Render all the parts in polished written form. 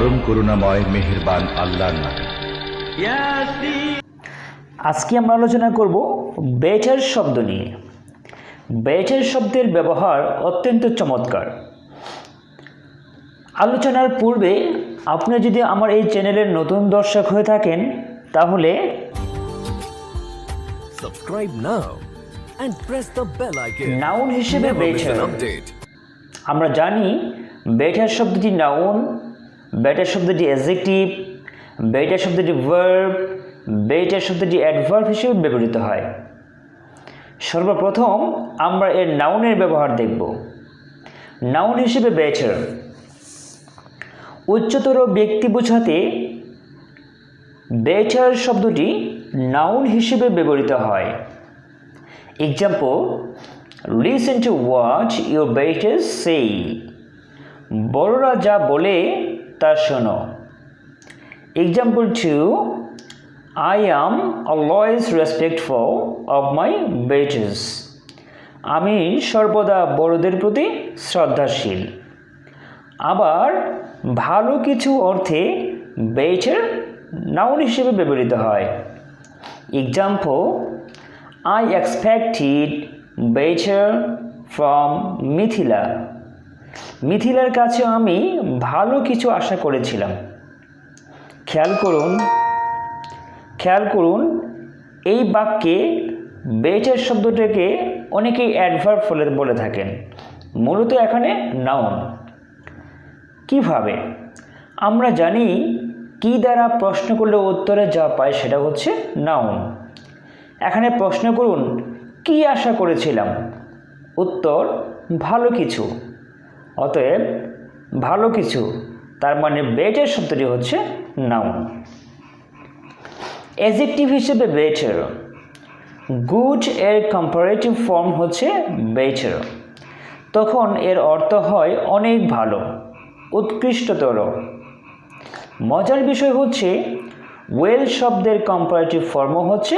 পরম করুণাময় মেহেরবান আল্লাহর নামে। আজকে আমরা আলোচনা করব বেটার শব্দ নিয়ে। বেটার শব্দের ব্যবহার অত্যন্ত চমৎকার। আলোচনার পূর্বে আপনি যদি আমার এই চ্যানেলের নতুন দর্শক হয়ে থাকেন তাহলে Subscribe now and press the bell icon. Noun হিসেবে Never miss better. an update. আমরা জানি বেটার শব্দটি নাউন, বেটার শব্দটি অ্যাডজেক্টিভ, বেটার শব্দটি ভার্ব, বেটার শব্দটি অ্যাডভার্ব হিসেবে ব্যবহৃত হয়। সর্বপ্রথম আমরা এর নাউনের ব্যবহার দেখব। নাউন হিসেবে বেটার উচ্চতর ব্যক্তি বোঝাতে বেটার শব্দটি নাউন হিসেবে ব্যবহৃত হয়। Example, listen to what your betters say. বড়রা যা বলে তা শোনো। Example 2, I am always respectful of my betters. আমি সর্বদা বড়দের প্রতি শ্রদ্ধাশীল। আবার ভালো কিছু অর্থে বেটার নাউন হিসেবে ব্যবহৃত হয়। Example, I expected better from Mithila. মিথিলার কাছে আমি ভালো কিছু আশা করেছিলাম। খেয়াল করুন এই বাক্যে বেটার শব্দটাকে অনেকেই অ্যাডভার্ব বলে থাকেন, মূলত এখানে নাউন। কিভাবে? আমরা জানি কি দ্বারা প্রশ্ন করলে উত্তরে যা পাই সেটা হচ্ছে নাউন। এখানে প্রশ্ন করুন কি আশা করেছিলাম, উত্তর ভালো কিছু। অতএব ভালো কিছু, তার মানে বেটার শব্দটি হচ্ছে নাউন। অ্যাডজেক্টিভ হিসেবে বেটার, গুড এর কম্পারেটিভ ফর্ম হচ্ছে বেটার। তখন এর অর্থ হয় অনেক ভালো, উৎকৃষ্টতর। মজার বিষয় হচ্ছে ওয়েল শব্দের কম্পারেটিভ ফর্ম হচ্ছে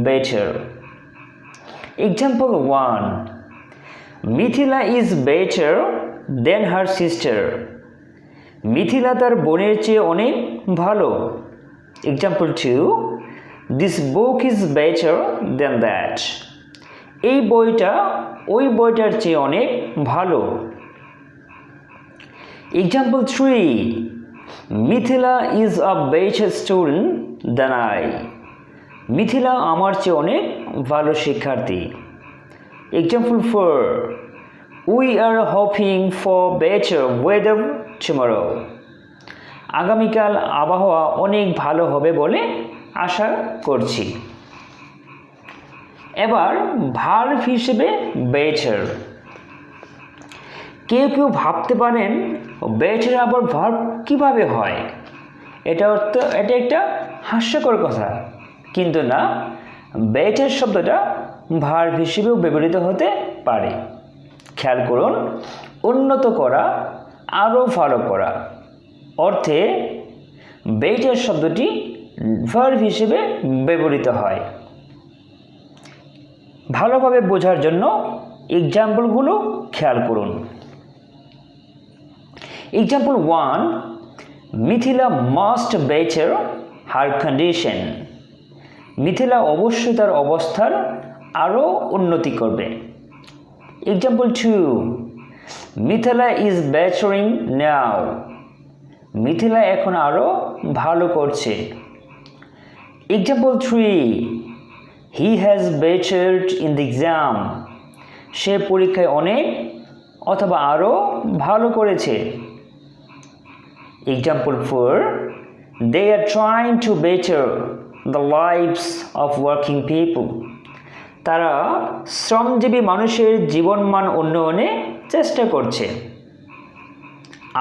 better. Example 1, Mithila is better than her sister. Mithila তার বোনের চেয়ে অনেক ভালো। Example 2, this book is better than that. এই বইটা ওই বইটার চেয়ে অনেক ভালো। Example 3, Mithila is a better student than I. Mithila আমার চেয়ে অনেক ভালো শিক্ষার্থী। Example 4, we are hoping for better weather tomorrow. আগামীকাল আবহাওয়া অনেক ভালো হবে বলে আশা করছি। এবার ভার্ব হিসেবে বেটার। কেউ ভাবতে পারেন বেটার আবার ভার্ব কিভাবে হয়, এটা একটা হাস্যকর কথা, কিন্তু না, বেটার শব্দটা ভার্ব হিসেবেও ব্যবহৃত হতে পারে। খেয়াল করুন, উন্নত করা, আরও ভালো করা অর্থে বেটার শব্দটি ভার্ব হিসেবে ব্যবহৃত হয়। ভালোভাবে বোঝার জন্য এক্সাম্পলগুলো খেয়াল করুন। Example 1, Mithila must better her condition. Mithila অবশ্যই তার অবস্থার আরও উন্নতি করবে। Example 2, Mithila is bettering now. Mithila এখন আরও ভালো করছে। Example 3, he has bettered in the exam. সে পরীক্ষায় অনেক অথবা আরও ভালো করেছে। Example 4, they are trying to better the lives of working people. তারা শ্রমজীবী মানুষের জীবনমান উন্নয়নে চেষ্টা করছে।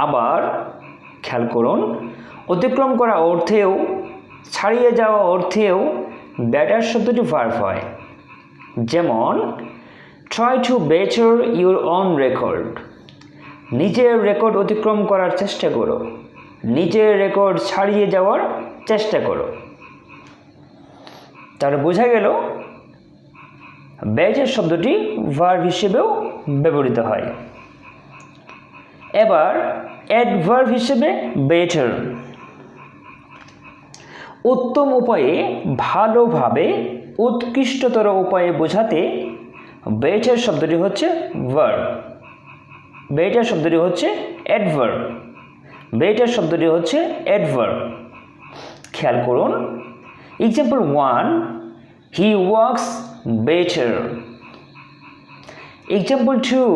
আবার খেয়াল করুন, অতিক্রম করা অর্থেও, ছাড়িয়ে যাওয়া অর্থেও বেটার শব্দটি ভার্ব হয়। যেমন, try to better your on record. নিজের রেকর্ড অতিক্রম করার চেষ্টা করো, নিজের রেকর্ড ছাড়িয়ে যাওয়ার চেষ্টা করো। তাহলে বোঝা গেল বেটার শব্দটি ভার্ব হিসেবেও ব্যবহৃত হয়। এবার অ্যাডভার্ব হিসেবে বেটার। উত্তম উপায়ে, ভালোভাবে, উৎকৃষ্টতর উপায়ে বোঝাতে বেটার শব্দটি হচ্ছে ভার্ব, বেটার শব্দটি হচ্ছে অ্যাডভার্ব, বেটার শব্দটি হচ্ছে অ্যাডভার্ব। খেয়াল করুন, example 1, he works better. Example 2,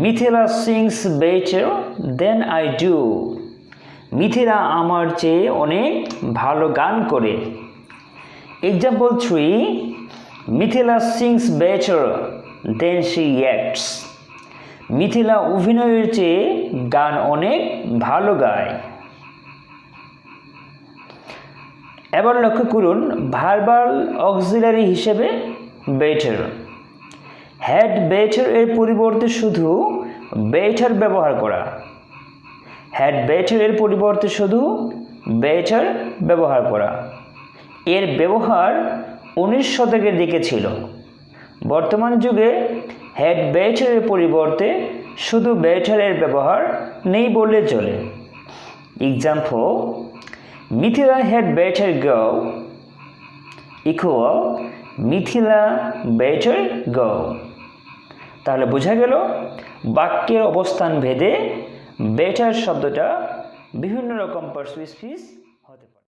Mithila sings better than I do. Mithila আমার চেয়ে অনেক ভালো গান করে। Example 3, Mithila sings better than she acts. Mithila অভিনয়ের চেয়ে গান অনেক ভালো গায়। এবার লক্ষ্য করুন ভার্বাল অক্সিলারি হিসেবে বেটার। হ্যাড বেটার এর পরিবর্তে শুধু বেটার ব্যবহার করা, হ্যাড বেটার এর পরিবর্তে শুধু বেটার ব্যবহার করা। এর ব্যবহার 19 শতকের দিকে ছিল। বর্তমান যুগে হ্যাড বেটার এর পরিবর্তে শুধু বেটার এর ব্যবহার নেই বললে চলে। Example, Mithila had better go equal Mithila better go. তাহলে বোঝা গেল বাক্যের অবস্থান ভেদে বেটার শব্দটা বিভিন্ন রকম পারসুয়েসিভ